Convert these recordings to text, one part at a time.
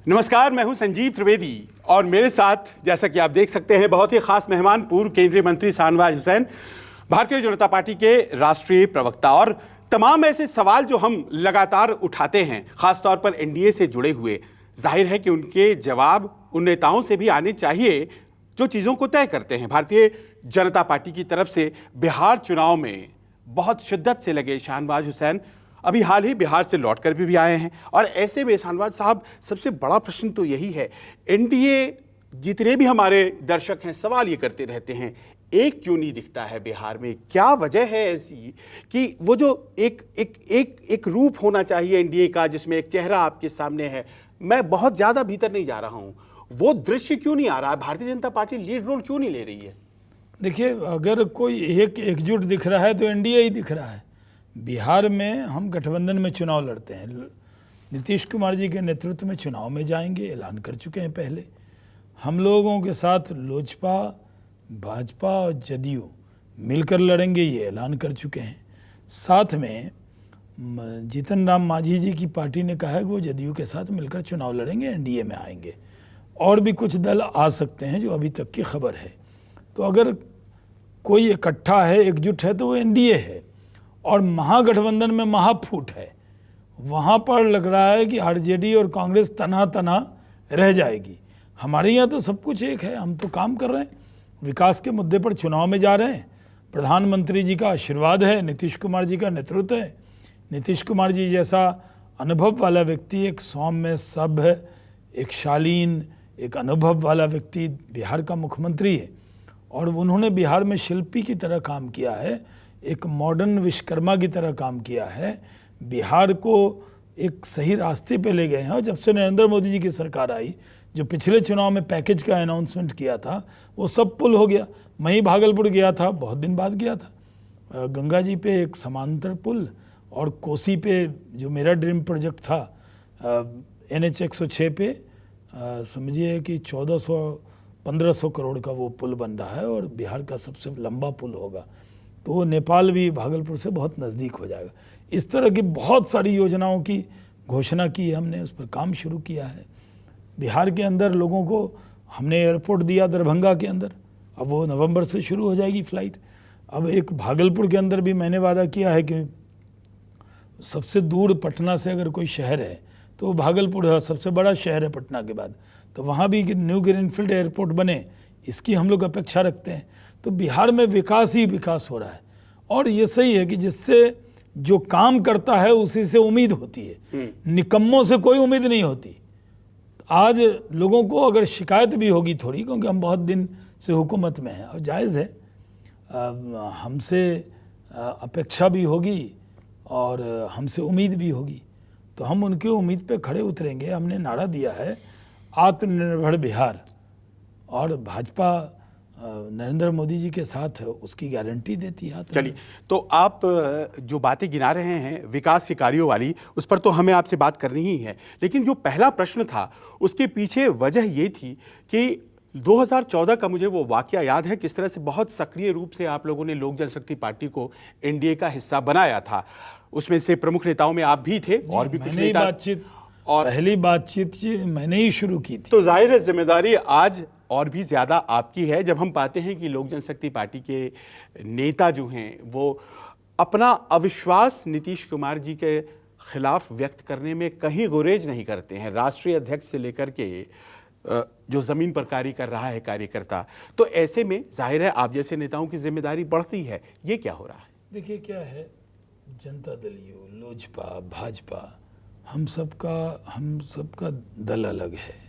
नमस्कार, मैं हूं संजीव त्रिवेदी और मेरे साथ, जैसा कि आप देख सकते हैं, बहुत ही खास मेहमान पूर्व केंद्रीय मंत्री शाहनवाज हुसैन, भारतीय जनता पार्टी के राष्ट्रीय प्रवक्ता। और तमाम ऐसे सवाल जो हम लगातार उठाते हैं, खासतौर पर एनडीए से जुड़े हुए, जाहिर है कि उनके जवाब उन नेताओं से भी आने चाहिए जो चीज़ों को तय करते हैं। भारतीय जनता पार्टी की तरफ से बिहार चुनाव में बहुत शिद्दत से लगे शाहनवाज हुसैन अभी हाल ही बिहार से लौटकर भी आए हैं। और ऐसे में शाहनवाज साहब, सबसे बड़ा प्रश्न तो यही है, एनडीए, जितने भी हमारे दर्शक हैं सवाल ये करते रहते हैं, एक क्यों नहीं दिखता है बिहार में? क्या वजह है ऐसी कि वो जो एक रूप होना चाहिए एनडीए का, जिसमें एक चेहरा आपके सामने है, मैं बहुत ज़्यादा भीतर नहीं जा रहा हूँ, वो दृश्य क्यों नहीं आ रहा है? Bharatiya Janata party lead role क्यों नहीं ले रही है? देखिए, अगर कोई एक एकजुट दिख रहा है तो एनडीए ही दिख रहा है। बिहार में हम गठबंधन में चुनाव लड़ते हैं, नीतीश कुमार जी के नेतृत्व में चुनाव में जाएंगे, ऐलान कर चुके हैं पहले। हम लोगों के साथ लोजपा, भाजपा और जदयू मिलकर लड़ेंगे, ये ऐलान कर चुके हैं। साथ में जीतन राम मांझी जी की पार्टी ने कहा है कि वो जदयू के साथ मिलकर चुनाव लड़ेंगे, एनडीए में आएंगे। और भी कुछ दल आ सकते हैं जो अभी तक की खबर है। तो अगर कोई इकट्ठा है, एकजुट है, तो वो एनडीए है। और महागठबंधन में महाफूट है, वहाँ पर लग रहा है कि आरजेडी और कांग्रेस तना तना रह जाएगी। हमारे यहाँ तो सब कुछ एक है, हम तो काम कर रहे हैं, विकास के मुद्दे पर चुनाव में जा रहे हैं। प्रधानमंत्री जी का आशीर्वाद है, नीतीश कुमार जी का नेतृत्व है। नीतीश कुमार जी जैसा अनुभव वाला व्यक्ति, एक सौम्य, सभ्य, एक शालीन, एक अनुभव वाला व्यक्ति बिहार का मुख्यमंत्री है। और उन्होंने बिहार में शिल्पी की तरह काम किया है, एक मॉडर्न विश्वकर्मा की तरह काम किया है, बिहार को एक सही रास्ते पे ले गए हैं। और जब से नरेंद्र मोदी जी की सरकार आई, जो पिछले चुनाव में पैकेज का अनाउंसमेंट किया था, वो सब पुल हो गया। मैं ही भागलपुर गया था, बहुत दिन बाद गया था। गंगा जी पे एक समांतर पुल, और कोसी पे जो मेरा ड्रीम प्रोजेक्ट था, NH 106 पे समझिए कि 1400-1500 करोड़ का वो पुल बन रहा है, और बिहार का सबसे लंबा पुल होगा। तो वो नेपाल भी भागलपुर से बहुत नज़दीक हो जाएगा। इस तरह की बहुत सारी योजनाओं की घोषणा की है हमने, उस पर काम शुरू किया है। बिहार के अंदर लोगों को हमने एयरपोर्ट दिया दरभंगा के अंदर, अब वो नवंबर से शुरू हो जाएगी फ़्लाइट। अब एक भागलपुर के अंदर भी मैंने वादा किया है कि सबसे दूर पटना से अगर कोई शहर है तो वो भागलपुर है, सबसे बड़ा शहर है पटना के बाद, तो वहाँ भी न्यू ग्रीनफील्ड एयरपोर्ट बने, इसकी हम लोग अपेक्षा रखते हैं। तो बिहार में विकास ही विकास हो रहा है। और ये सही है कि जिससे जो काम करता है उसी से उम्मीद होती है, निकम्मों से कोई उम्मीद नहीं होती। आज लोगों को अगर शिकायत भी होगी थोड़ी, क्योंकि हम बहुत दिन से हुकूमत में हैं और जायज़ है, हमसे अपेक्षा भी होगी और हमसे उम्मीद भी होगी, तो हम उनकी उम्मीद पे खड़े उतरेंगे। हमने नारा दिया है आत्मनिर्भर बिहार, और भाजपा नरेंद्र मोदी जी के साथ उसकी गारंटी देती है। चलिए, तो आप जो बातें गिना रहे हैं विकास के कार्यों वाली, उस पर तो हमें आपसे बात करनी ही है। लेकिन जो पहला प्रश्न था, उसके पीछे वजह ये थी कि 2014 का मुझे वो वाकया याद है, किस तरह से बहुत सक्रिय रूप से आप लोगों ने लोक जनशक्ति पार्टी को एनडीए का हिस्सा बनाया था। उसमें से प्रमुख नेताओं में आप भी थे, और भी कुछ नेता। और पहली बातचीत मैंने ही शुरू की थी। तो जाहिर है जिम्मेदारी आज और भी ज़्यादा आपकी है, जब हम पाते हैं कि लोक जनशक्ति पार्टी के नेता जो हैं वो अपना अविश्वास नीतीश कुमार जी के खिलाफ व्यक्त करने में कहीं गुरेज नहीं करते हैं, राष्ट्रीय अध्यक्ष से लेकर के जो ज़मीन पर कार्य कर रहा है कार्यकर्ता। तो ऐसे में जाहिर है आप जैसे नेताओं की जिम्मेदारी बढ़ती है। ये क्या हो रहा है? देखिए, क्या है, जनता दल यू, लोजपा, भाजपा, हम सबका दल अलग है,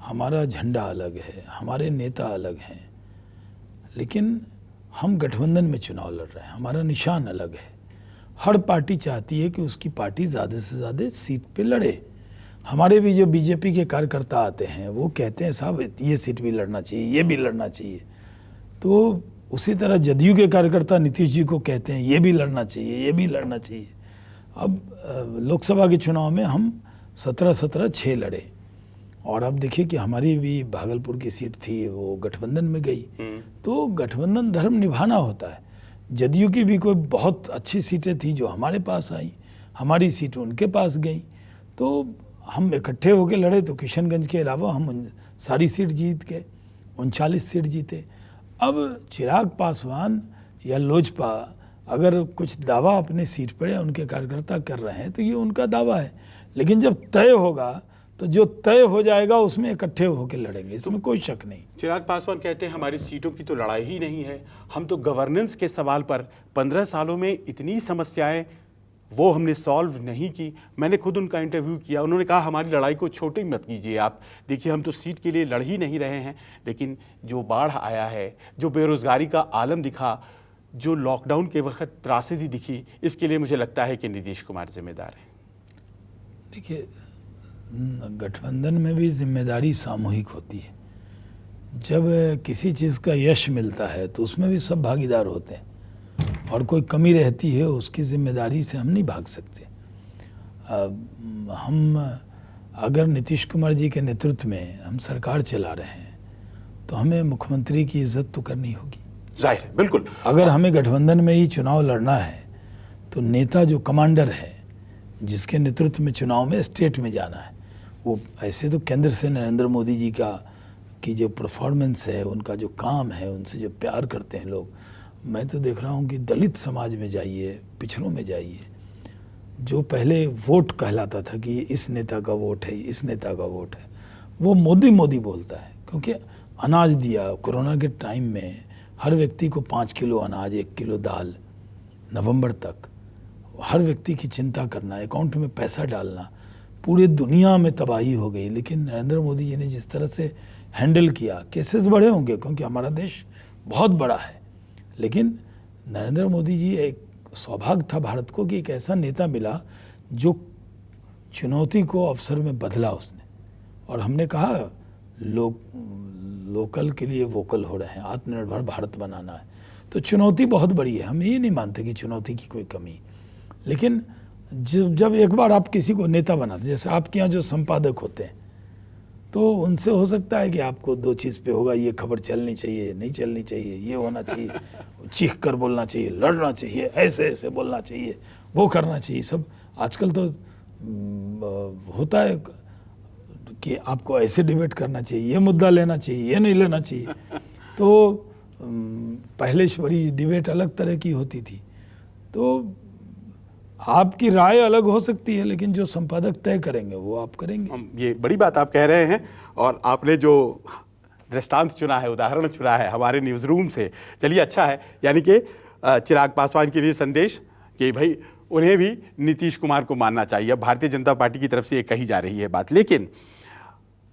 हमारा झंडा अलग है, हमारे नेता अलग हैं, लेकिन हम गठबंधन में चुनाव लड़ रहे हैं, हमारा निशान अलग है। हर पार्टी चाहती है कि उसकी पार्टी ज़्यादा से ज़्यादा सीट पे लड़े। हमारे भी जो बीजेपी के कार्यकर्ता आते हैं वो कहते हैं साहब ये सीट भी लड़ना चाहिए, ये भी लड़ना चाहिए। तो उसी तरह जदयू के कार्यकर्ता नीतीश जी को कहते हैं ये भी लड़ना चाहिए, ये भी लड़ना चाहिए। अब लोकसभा के चुनाव में हम 17-17-6 लड़े, और अब देखिए कि हमारी भी भागलपुर की सीट थी, वो गठबंधन में गई। तो गठबंधन धर्म निभाना होता है। जदयू की भी कोई बहुत अच्छी सीटें थी जो हमारे पास आई, हमारी सीट उनके पास गई। तो हम इकट्ठे होकर लड़े तो किशनगंज के अलावा हम सारी सीट जीत गए, 39 सीट जीते। अब चिराग पासवान या लोजपा अगर कुछ दावा अपने सीट पर या उनके कार्यकर्ता कर रहे हैं तो ये उनका दावा है, लेकिन जब तय होगा तो जो तय हो जाएगा उसमें इकट्ठे होकर लड़ेंगे, इसमें कोई शक नहीं। चिराग पासवान कहते हैं हमारी सीटों की तो लड़ाई ही नहीं है, हम तो गवर्नेंस के सवाल पर 15 सालों में इतनी समस्याएं वो हमने सॉल्व नहीं की। मैंने खुद उनका इंटरव्यू किया, उन्होंने कहा हमारी लड़ाई को छोटी मत कीजिए आप, देखिए हम तो सीट के लिए लड़ ही नहीं रहे हैं, लेकिन जो बाढ़ आया है, जो बेरोजगारी का आलम दिखा, जो लॉकडाउन के वक्त त्रासदी दिखी, इसके लिए मुझे लगता है कि नीतीश कुमार जिम्मेदार हैं। देखिए, गठबंधन में भी जिम्मेदारी सामूहिक होती है। जब किसी चीज़ का यश मिलता है तो उसमें भी सब भागीदार होते हैं, और कोई कमी रहती है उसकी जिम्मेदारी से हम नहीं भाग सकते। हम अगर नीतीश कुमार जी के नेतृत्व में हम सरकार चला रहे हैं तो हमें मुख्यमंत्री की इज्जत तो करनी होगी, जाहिर है, बिल्कुल। अगर हमें गठबंधन में ही चुनाव लड़ना है तो नेता जो कमांडर है, जिसके नेतृत्व में चुनाव में स्टेट में जाना है, वो ऐसे तो केंद्र से नरेंद्र मोदी जी की जो परफॉर्मेंस है, उनका जो काम है, उनसे जो प्यार करते हैं लोग, मैं तो देख रहा हूँ कि दलित समाज में जाइए, पिछड़ों में जाइए, जो पहले वोट कहलाता था कि इस नेता का वोट है, इस नेता का वोट है, वो मोदी मोदी बोलता है, क्योंकि अनाज दिया। कोरोना के टाइम में हर व्यक्ति को 5 किलो अनाज, 1 किलो दाल, नवंबर तक हर व्यक्ति की चिंता करना, अकाउंट में पैसा डालना, पूरी दुनिया में तबाही हो गई। लेकिन नरेंद्र मोदी जी ने जिस तरह से हैंडल किया, केसेस बड़े होंगे क्योंकि हमारा देश बहुत बड़ा है, लेकिन नरेंद्र मोदी जी, एक सौभाग्य था भारत को कि एक ऐसा नेता मिला जो चुनौती को अवसर में बदला उसने। और हमने कहा लोकल के लिए वोकल हो रहे हैं, आत्मनिर्भर भारत बनाना है, तो चुनौती बहुत बड़ी है। हम ये नहीं मानते कि चुनौती की कोई कमी, लेकिन जब एक बार आप किसी को नेता बनाते, जैसे आपके यहाँ जो संपादक होते हैं, तो उनसे हो सकता है कि आपको 2 चीज़ पे होगा, ये खबर चलनी चाहिए, नहीं चलनी चाहिए, ये होना चाहिए, चीख कर बोलना चाहिए, लड़ना चाहिए, ऐसे ऐसे बोलना चाहिए, वो करना चाहिए। सब आजकल तो होता है कि आपको ऐसे डिबेट करना चाहिए, ये मुद्दा लेना चाहिए, ये नहीं लेना चाहिए। तो पहले बड़ी डिबेट अलग तरह की होती थी, तो आपकी राय अलग हो सकती है, लेकिन जो संपादक तय करेंगे वो आप करेंगे। ये बड़ी बात आप कह रहे हैं, और आपने जो दृष्टांत चुना है, उदाहरण चुना है हमारे न्यूज़ रूम से, चलिए अच्छा है। यानी कि चिराग पासवान के लिए संदेश कि भाई उन्हें भी नीतीश कुमार को मानना चाहिए। अब भारतीय जनता पार्टी की तरफ से ये कही जा रही है बात, लेकिन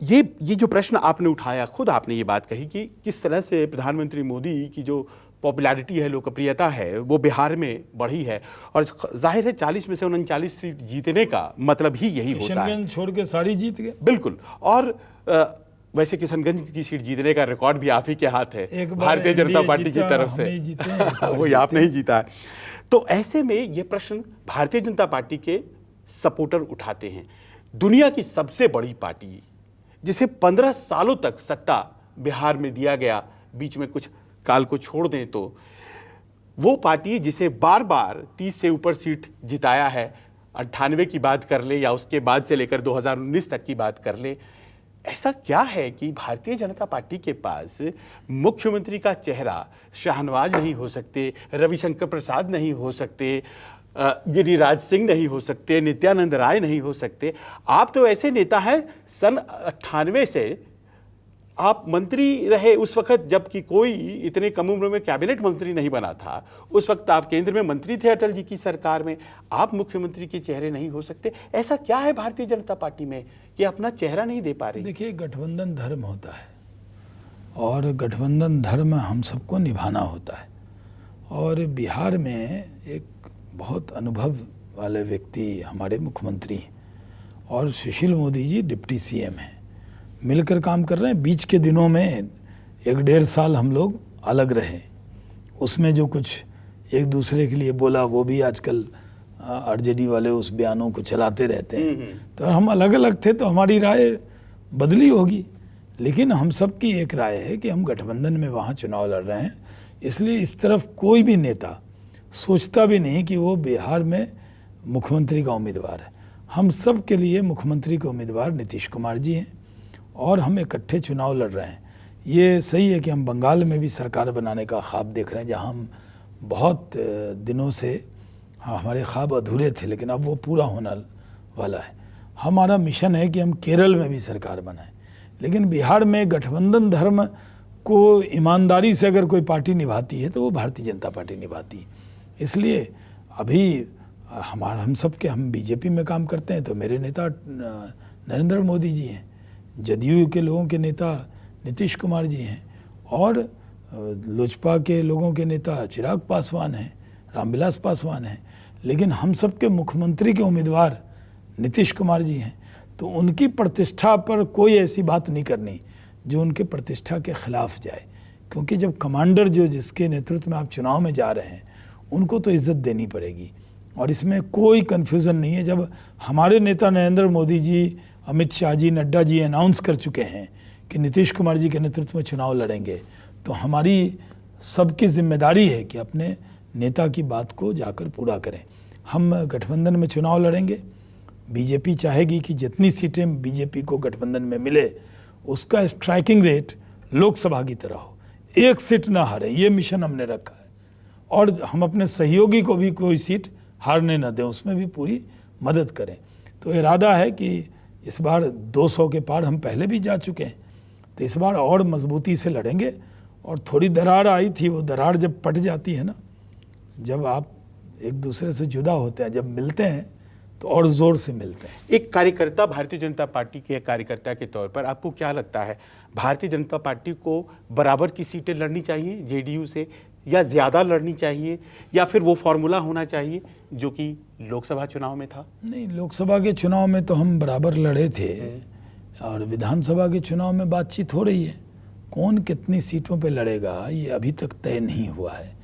ये जो प्रश्न आपने उठाया, खुद आपने ये बात कही कि किस तरह से प्रधानमंत्री मोदी की जो पॉपुलैरिटी है, लोकप्रियता है, वो बिहार में बढ़ी है, और जाहिर है 40 में से 39 सीट जीतने का मतलब ही यही होता है। किशनगंज छोड़ के सारी जीत गए, बिल्कुल। और वैसे किशनगंज की सीट जीतने का रिकॉर्ड भी आप ही के हाथ है, भारतीय जनता पार्टी की तरफ से। वो आप नहीं जीता है। तो ऐसे में ये प्रश्न भारतीय जनता पार्टी के सपोर्टर उठाते हैं। दुनिया की सबसे बड़ी पार्टी जिसे 15 सालों तक सत्ता बिहार में दिया गया, बीच में कुछ काल को छोड़ दें तो वो पार्टी जिसे बार बार 30 से ऊपर सीट जिताया है, 98 की बात कर ले या उसके बाद से लेकर 2019 तक की बात कर ले, ऐसा क्या है कि भारतीय जनता पार्टी के पास मुख्यमंत्री का चेहरा शाहनवाज नहीं हो सकते, रविशंकर प्रसाद नहीं हो सकते, गिरिराज सिंह नहीं हो सकते, नित्यानंद राय नहीं हो सकते? आप तो ऐसे नेता हैं, सन 98 से आप मंत्री रहे, उस वक्त जबकि कोई इतने कम उम्र में कैबिनेट मंत्री नहीं बना था, उस वक्त आप केंद्र में मंत्री थे अटल जी की सरकार में, आप मुख्यमंत्री के चेहरे नहीं हो सकते? ऐसा क्या है भारतीय जनता पार्टी में कि अपना चेहरा नहीं दे पा रहे? देखिए, गठबंधन धर्म होता है, और गठबंधन धर्म हम सबको निभाना होता है। और बिहार में एक बहुत अनुभव वाले व्यक्ति हमारे मुख्यमंत्री हैं, और सुशील मोदी जी डिप्टी सीएम हैं, मिलकर काम कर रहे हैं। बीच के दिनों में 1-1.5 साल हम लोग अलग रहे, उसमें जो कुछ एक दूसरे के लिए बोला, वो भी आजकल आरजेडी वाले उस बयानों को चलाते रहते हैं। तो हम अलग अलग थे तो हमारी राय बदली होगी, लेकिन हम सब की एक राय है कि हम गठबंधन में वहाँ चुनाव लड़ रहे हैं। इसलिए इस तरफ कोई भी नेता सोचता भी नहीं कि वो बिहार में मुख्यमंत्री का उम्मीदवार है। हम सब के लिए मुख्यमंत्री के उम्मीदवार नीतीश कुमार जी हैं और हम इकट्ठे चुनाव लड़ रहे हैं। ये सही है कि हम बंगाल में भी सरकार बनाने का ख्वाब देख रहे हैं, जहां हम बहुत दिनों से हमारे ख्वाब अधूरे थे, लेकिन अब वो पूरा होने वाला है। हमारा मिशन है कि हम केरल में भी सरकार बनाएं, लेकिन बिहार में गठबंधन धर्म को ईमानदारी से अगर कोई पार्टी निभाती है तो वो भारतीय जनता पार्टी निभाती है। इसलिए अभी हम बीजेपी में काम करते हैं तो मेरे नेता नरेंद्र मोदी जी हैं, जदयू के लोगों के नेता नीतीश कुमार जी हैं और लोजपा के लोगों के नेता चिराग पासवान हैं, रामविलास पासवान हैं, लेकिन हम सब के मुख्यमंत्री के उम्मीदवार नीतीश कुमार जी हैं। तो उनकी प्रतिष्ठा पर कोई ऐसी बात नहीं करनी जो उनके प्रतिष्ठा के खिलाफ जाए, क्योंकि जब कमांडर जो जिसके नेतृत्व में आप चुनाव में जा रहे हैं उनको तो इज्जत देनी पड़ेगी और इसमें कोई कन्फ्यूज़न नहीं है। जब हमारे नेता नरेंद्र मोदी जी, अमित शाह जी, नड्डा जी अनाउंस कर चुके हैं कि नीतीश कुमार जी के नेतृत्व में चुनाव लड़ेंगे, तो हमारी सबकी जिम्मेदारी है कि अपने नेता की बात को जाकर पूरा करें। हम गठबंधन में चुनाव लड़ेंगे। बीजेपी चाहेगी कि जितनी सीटें बीजेपी को गठबंधन में मिले उसका स्ट्राइकिंग रेट लोकसभा की तरह हो, एक सीट ना हारे, ये मिशन हमने रखा है। और हम अपने सहयोगी को भी कोई सीट हारने न दें, उसमें भी पूरी मदद करें। तो इरादा है कि इस बार 200 के पार हम पहले भी जा चुके हैं, तो इस बार और मजबूती से लड़ेंगे। और थोड़ी दरार आई थी, वो दरार जब पट जाती है ना, जब आप एक दूसरे से जुदा होते हैं, जब मिलते हैं तो और ज़ोर से मिलते हैं। एक कार्यकर्ता, भारतीय जनता पार्टी के कार्यकर्ता के तौर पर आपको क्या लगता है, भारतीय जनता पार्टी को बराबर की सीटें लड़नी चाहिए जेडीयू से, या ज़्यादा लड़नी चाहिए, या फिर वो फॉर्मूला होना चाहिए जो कि लोकसभा चुनाव में था? नहीं, लोकसभा के चुनाव में तो हम बराबर लड़े थे और विधानसभा के चुनाव में बातचीत हो रही है। कौन कितनी सीटों पे लड़ेगा ये अभी तक तय नहीं हुआ है।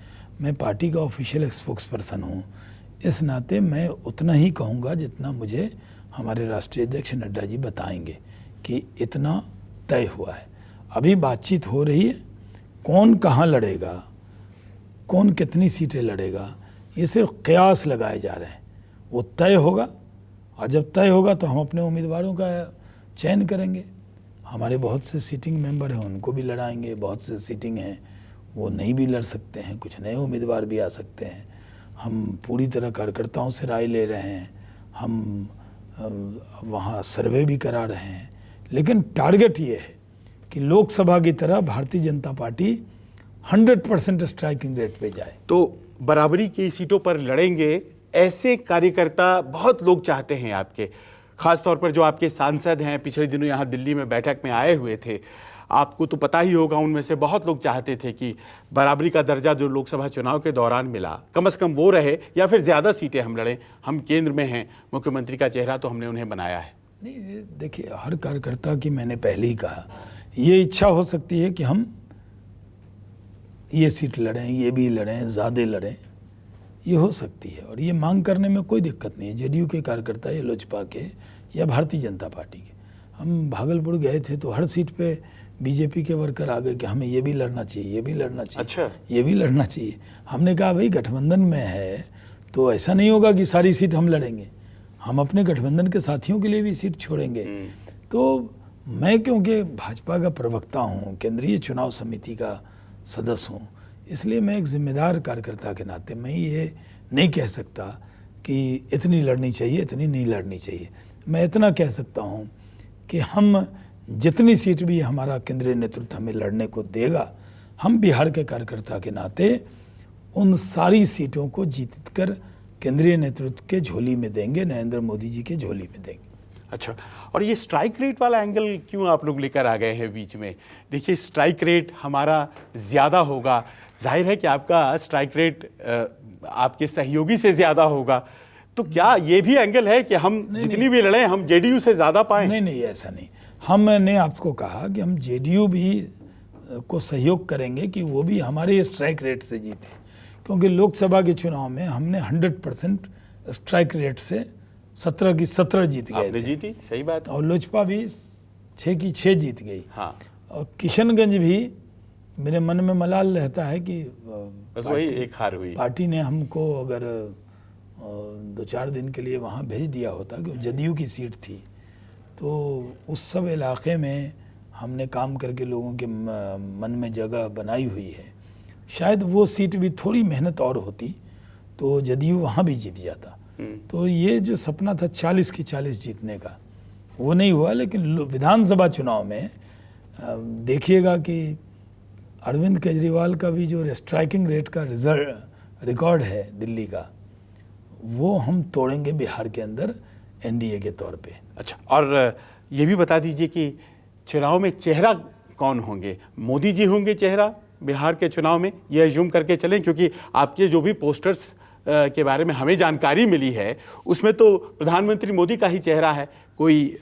मैं पार्टी का ऑफिशियल स्पोक्स पर्सन हूँ, इस नाते मैं उतना ही कहूँगा जितना मुझे हमारे राष्ट्रीय अध्यक्ष नड्डा जी बताएंगे कि इतना तय हुआ है। अभी बातचीत हो रही है, कौन कहाँ लड़ेगा, कौन कितनी सीटें लड़ेगा, ये सिर्फ कयास लगाए जा रहे हैं। वो तय होगा और जब तय होगा तो हम अपने उम्मीदवारों का चयन करेंगे। हमारे बहुत से सीटिंग मेंबर हैं, उनको भी लड़ाएंगे। बहुत से सीटिंग हैं वो नहीं भी लड़ सकते हैं, कुछ नए उम्मीदवार भी आ सकते हैं। हम पूरी तरह कार्यकर्ताओं से राय ले रहे हैं, हम वहाँ सर्वे भी करा रहे हैं, लेकिन टारगेट ये है कि लोकसभा की तरह Bharatiya Janata party 100% striking rate पे जाए। तो बराबरी की सीटों पर लड़ेंगे, ऐसे कार्यकर्ता बहुत लोग चाहते हैं आपके, खास तौर पर जो आपके सांसद हैं, पिछले दिनों यहाँ दिल्ली में बैठक में आए हुए थे। आपको तो पता ही होगा, उनमें से बहुत लोग चाहते थे कि बराबरी का दर्जा जो लोकसभा चुनाव के दौरान मिला, कम से कम वो रहे, या फिर ज़्यादा सीटें हम लड़ें। हम केंद्र में हैं, मुख्यमंत्री का चेहरा तो हमने उन्हें बनाया है। नहीं, देखिए, हर कार्यकर्ता की, मैंने पहले ही कहा, ये इच्छा हो सकती है कि हम ये सीट लड़ें, ये भी लड़ें, ज़्यादा लड़ें, ये हो सकती है और ये मांग करने में कोई दिक्कत नहीं है। जेडीयू के कार्यकर्ता या लोजपा के या भारतीय जनता पार्टी के। हम भागलपुर गए थे तो हर सीट पे बीजेपी के वर्कर आ गए कि हमें ये भी लड़ना चाहिए, ये भी लड़ना चाहिए, अच्छा, ये भी लड़ना चाहिए। हमने कहा भाई गठबंधन में है तो ऐसा नहीं होगा कि सारी सीट हम लड़ेंगे, हम अपने गठबंधन के साथियों के लिए भी सीट छोड़ेंगे। तो मैं क्योंकि भाजपा का प्रवक्ता हूँ, केंद्रीय चुनाव समिति का सदस्य हूँ, इसलिए मैं एक जिम्मेदार कार्यकर्ता के नाते मैं ये नहीं कह सकता कि इतनी लड़नी चाहिए, इतनी नहीं लड़नी चाहिए। मैं इतना कह सकता हूँ कि हम जितनी सीट भी हमारा केंद्रीय नेतृत्व हमें लड़ने को देगा, हम बिहार के कार्यकर्ता के नाते उन सारी सीटों को जीत कर केंद्रीय नेतृत्व के झोली में देंगे, नरेंद्र मोदी जी के झोली में देंगे। अच्छा, और ये स्ट्राइक रेट वाला एंगल क्यों आप लोग लेकर आ गए हैं बीच में? देखिए, स्ट्राइक रेट हमारा ज़्यादा होगा, जाहिर है कि आपका स्ट्राइक रेट आपके सहयोगी से ज़्यादा होगा, तो क्या ये भी एंगल है कि हम जितनी भी लड़ें हम जेडीयू से ज़्यादा पाएं? नहीं, ऐसा नहीं। हमने आपको कहा कि हम जेडीयू भी को सहयोग करेंगे कि वो भी हमारे स्ट्राइक रेट से जीते, क्योंकि लोकसभा के चुनाव में हमने 100% स्ट्राइक रेट से 17 की 17 जीत गए थे। जीती, सही बात। और लोजपा भी 6 की 6 जीत गई। हाँ। और किशनगंज भी मेरे मन में मलाल रहता है कि बस वही एक हार हुई। पार्टी ने हमको अगर 2-4 दिन के लिए वहाँ भेज दिया होता, क्योंकि जदयू की सीट थी, तो उस सब इलाके में हमने काम करके लोगों के मन में जगह बनाई हुई है। शायद वो सीट भी थोड़ी मेहनत और होती तो जदयू वहाँ भी जीत जाता। तो ये जो सपना था 40 की 40 जीतने का, वो नहीं हुआ। लेकिन विधानसभा चुनाव में देखिएगा कि अरविंद केजरीवाल का भी जो स्ट्राइकिंग रेट का रिकॉर्ड है दिल्ली का, वो हम तोड़ेंगे बिहार के अंदर एनडीए के तौर पे। अच्छा, और ये भी बता दीजिए कि चुनाव में चेहरा कौन होंगे? मोदी जी होंगे चेहरा बिहार के चुनाव में, ये एज्यूम करके चलें? क्योंकि आपके जो भी पोस्टर्स के बारे में हमें जानकारी मिली है उसमें तो प्रधानमंत्री मोदी का ही चेहरा है, कोई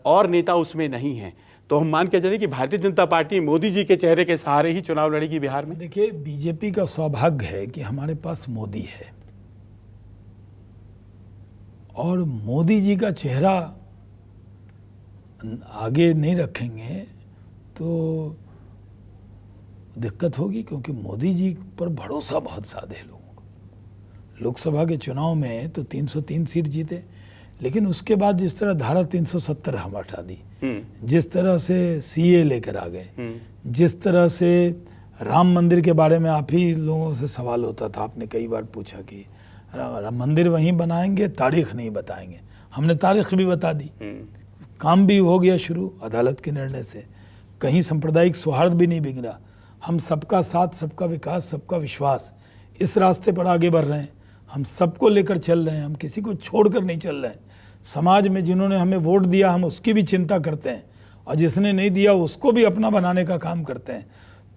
और नेता उसमें नहीं है। तो हम मान के चलें कि भारतीय जनता पार्टी मोदी जी के चेहरे के सहारे ही चुनाव लड़ेगी बिहार में। देखिए, बीजेपी का सौभाग्य है कि हमारे पास मोदी है, और मोदी जी का चेहरा आगे नहीं रखेंगे तो दिक्कत होगी, क्योंकि मोदी जी पर भरोसा बहुत ज़्यादा है लोगों को। लोकसभा के चुनाव में तो 303 सीट जीते, लेकिन उसके बाद जिस तरह धारा 370 हम हटा दी, जिस तरह से सीए लेकर आ गए, जिस तरह से राम मंदिर के बारे में आप ही लोगों से सवाल होता था, आपने कई बार पूछा कि राम मंदिर वहीं बनाएंगे, तारीख नहीं बताएंगे। हमने तारीख भी बता दी, काम भी हो गया शुरू अदालत के निर्णय से, कहीं सांप्रदायिक सौहार्द भी नहीं बिगड़ा। हम सबका साथ, सबका विकास, सबका विश्वास, इस रास्ते पर आगे बढ़ रहे हैं। हम सबको लेकर चल रहे हैं, हम किसी को छोड़कर नहीं चल रहे हैं। समाज में जिन्होंने हमें वोट दिया हम उसकी भी चिंता करते हैं, और जिसने नहीं दिया उसको भी अपना बनाने का काम करते हैं।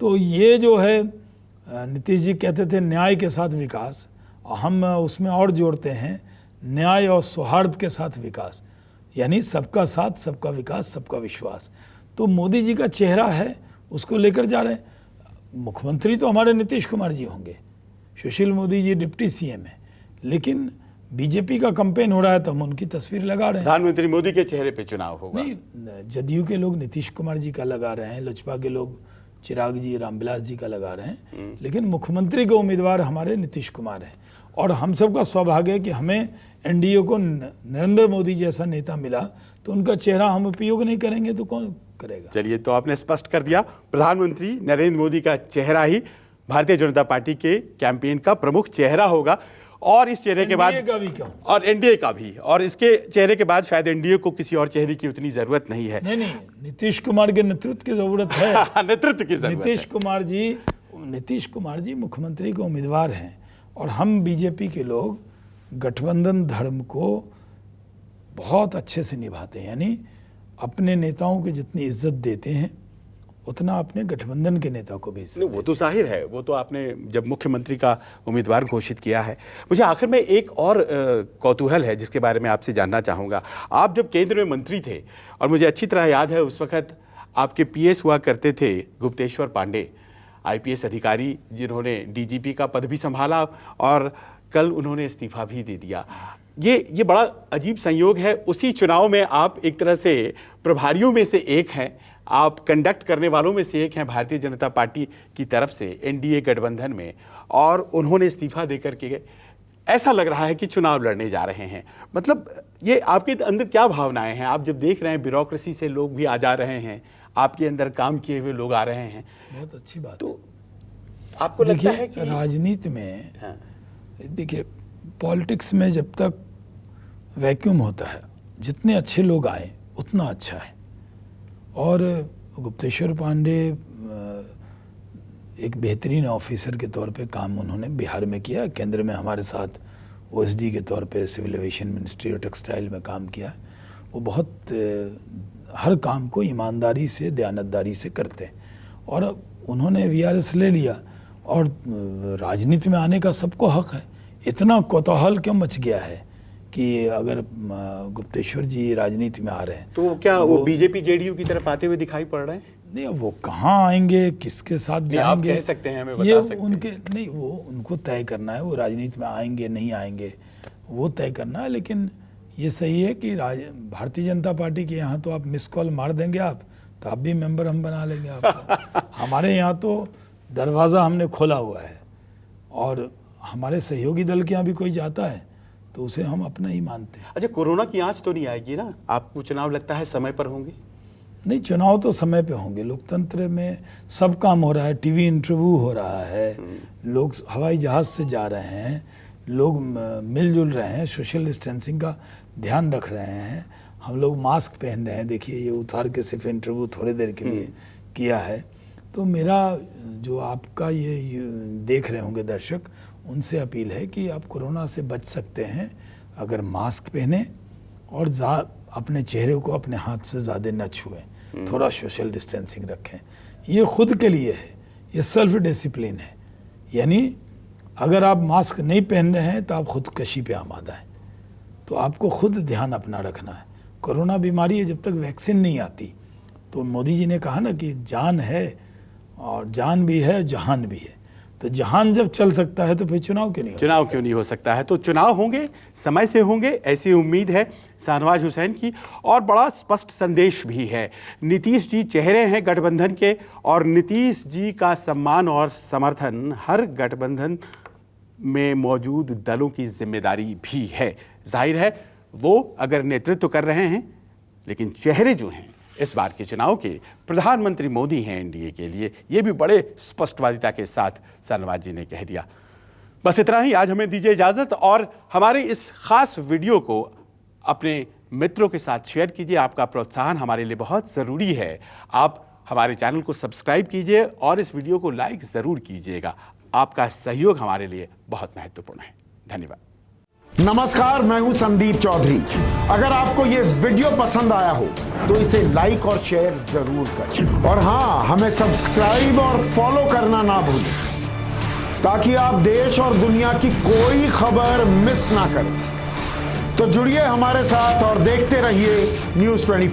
तो ये जो है, नीतीश जी कहते थे न्याय के साथ विकास, हम उसमें और जोड़ते हैं न्याय और सौहार्द के साथ विकास, यानी सबका साथ, सबका विकास, सबका विश्वास। तो मोदी जी का चेहरा है, उसको लेकर जा रहे हैं। मुख्यमंत्री तो हमारे नीतीश कुमार जी होंगे, सुशील मोदी जी डिप्टी सीएम है, लेकिन बीजेपी का कैंपेन हो रहा है तो हम उनकी तस्वीर लगा रहे हैं। प्रधानमंत्री मोदी के चेहरे पे चुनाव होगा। नहीं, जदयू के लोग नीतीश कुमार जी का लगा रहे हैं, लोजपा के लोग चिराग जी, रामविलास जी का लगा रहे हैं, लेकिन मुख्यमंत्री के उम्मीदवार हमारे नीतीश कुमार हैं। और हम सबका सौभाग्य है कि हमें एनडीए को नरेंद्र मोदी जैसा नेता मिला, तो उनका चेहरा हम उपयोग नहीं करेंगे तो कौन करेगा? चलिए, तो आपने स्पष्ट कर दिया, प्रधानमंत्री नरेंद्र मोदी का चेहरा ही भारतीय जनता पार्टी के कैंपेन का प्रमुख चेहरा होगा। और इस चेहरे के बाद का भी क्यों? और एनडीए का भी, और इसके चेहरे के बाद शायद एनडीए को किसी और चेहरे की उतनी जरूरत नहीं है। नहीं, नीतीश कुमार के नेतृत्व की जरूरत है। नेतृत्व की जरूरत है। नीतीश कुमार जी मुख्यमंत्री के उम्मीदवार हैं, और हम बीजेपी के लोग गठबंधन धर्म को बहुत अच्छे से निभाते हैं। यानी अपने नेताओं को जितनी इज्जत देते हैं उतना अपने गठबंधन के नेता को भी इज्जत। वो तो जाहिर है, वो तो आपने जब मुख्यमंत्री का उम्मीदवार घोषित किया है। मुझे आखिर में एक और कौतूहल है जिसके बारे में आपसे जानना चाहूँगा। आप जब केंद्र में मंत्री थे, और मुझे अच्छी तरह याद है उस वक्त आपके पीएस हुआ करते थे गुप्तेश्वर पांडे, आईपीएस अधिकारी, जिन्होंने डीजीपी का पद भी संभाला और कल उन्होंने इस्तीफा भी दे दिया। ये बड़ा अजीब संयोग है। उसी चुनाव में आप एक तरह से प्रभारियों में से एक हैं, आप कंडक्ट करने वालों में से एक हैं भारतीय जनता पार्टी की तरफ से एनडीए गठबंधन में, और उन्होंने इस्तीफा देकर के ऐसा लग रहा है कि चुनाव लड़ने जा रहे हैं। मतलब ये आपके अंदर क्या भावनाएं हैं? आप जब देख रहे हैं ब्यूरोक्रेसी से लोग भी आ जा रहे हैं, आपके अंदर काम किए हुए लोग आ रहे हैं, बहुत अच्छी बात। तो आपको लगता है कि राजनीति में, देखिए पॉलिटिक्स में जब तक वैक्यूम होता है, जितने अच्छे लोग आए उतना अच्छा है। और गुप्तेश्वर पांडे एक बेहतरीन ऑफिसर के तौर पे काम उन्होंने बिहार में किया, केंद्र में हमारे साथ ओएसडी के तौर पे सिविल एविएशन मिनिस्ट्री और टेक्सटाइल में काम किया। वो बहुत हर काम को ईमानदारी से, दयानतदारी से करते हैं, और उन्होंने वीआरएस ले लिया। और राजनीति में आने का सबको हक है। इतना कौतूहल क्यों मच गया है कि अगर गुप्तेश्वर जी राजनीति में आ रहे हैं तो क्या वो बीजेपी जेडीयू की तरफ आते हुए दिखाई पड़ रहे हैं? नहीं, वो कहाँ आएंगे, किसके साथ जाएंगे, आप कह सकते हैं, हमें बता ये सकते हैं। उनके नहीं, वो उनको तय करना है, वो राजनीति में आएंगे नहीं आएंगे वो तय करना है। लेकिन ये सही है कि भारतीय जनता पार्टी के यहाँ तो आप मिस कॉल मार देंगे आप, तो आप भी मेंबर हम बना लेंगे आपको। हमारे यहाँ तो दरवाज़ा हमने खोला हुआ है, और हमारे सहयोगी दल के यहाँ भी कोई जाता है तो उसे हम अपना ही मानते हैं। अच्छा, कोरोना की आंच तो नहीं आएगी ना? आपको चुनाव लगता है समय पर होंगे? नहीं, चुनाव तो समय पे होंगे। लोकतंत्र में सब काम हो रहा है, टीवी इंटरव्यू हो रहा है, लोग हवाई जहाज से जा रहे हैं, लोग मिलजुल रहे हैं, सोशल डिस्टेंसिंग का ध्यान रख रहे हैं, हम लोग मास्क पहन रहे हैं। देखिए, ये उतार के सिर्फ इंटरव्यू थोड़ी देर के लिए किया है। तो मेरा जो आपका ये देख रहे होंगे दर्शक, उनसे अपील है कि आप कोरोना से बच सकते हैं अगर मास्क पहने और अपने चेहरे को अपने हाथ से ज़्यादा न छुएं, थोड़ा सोशल डिस्टेंसिंग रखें। ये खुद के लिए है, ये सेल्फ डिसिप्लिन है। यानी अगर आप मास्क नहीं पहन रहे हैं तो आप खुदकशी पे आमादा है। तो आपको खुद ध्यान अपना रखना है। कोरोना बीमारी है, जब तक वैक्सीन नहीं आती। तो मोदी जी ने कहा ना कि जान है, और जान भी है, जहान भी है। तो जहान जब चल सकता है तो फिर चुनाव क्यों नहीं हो सकता? चुनाव क्यों नहीं हो सकता है? तो चुनाव होंगे, समय से होंगे, ऐसी उम्मीद है शाहनवाज हुसैन की। और बड़ा स्पष्ट संदेश भी है। नीतीश जी चेहरे हैं गठबंधन के, और नीतीश जी का सम्मान और समर्थन हर गठबंधन में मौजूद दलों की जिम्मेदारी भी है। जाहिर है वो अगर नेतृत्व कर रहे हैं, लेकिन चेहरे जो हैं इस बार के चुनाव के, प्रधानमंत्री मोदी हैं एनडीए के लिए। ये भी बड़े स्पष्टवादिता के साथ शाहनवाज जी ने कह दिया। बस इतना ही, आज हमें दीजिए इजाज़त, और हमारे इस खास वीडियो को अपने मित्रों के साथ शेयर कीजिए। आपका प्रोत्साहन हमारे लिए बहुत ज़रूरी है। आप हमारे चैनल को सब्सक्राइब कीजिए और इस वीडियो को लाइक ज़रूर कीजिएगा। आपका सहयोग हमारे लिए बहुत महत्वपूर्ण है। धन्यवाद। नमस्कार, मैं हूं संदीप चौधरी। अगर आपको ये वीडियो पसंद आया हो तो इसे लाइक और शेयर जरूर करें, और हाँ, हमें सब्सक्राइब और फॉलो करना ना भूलें, ताकि आप देश और दुनिया की कोई खबर मिस ना करें। तो जुड़िए हमारे साथ और देखते रहिए News 24।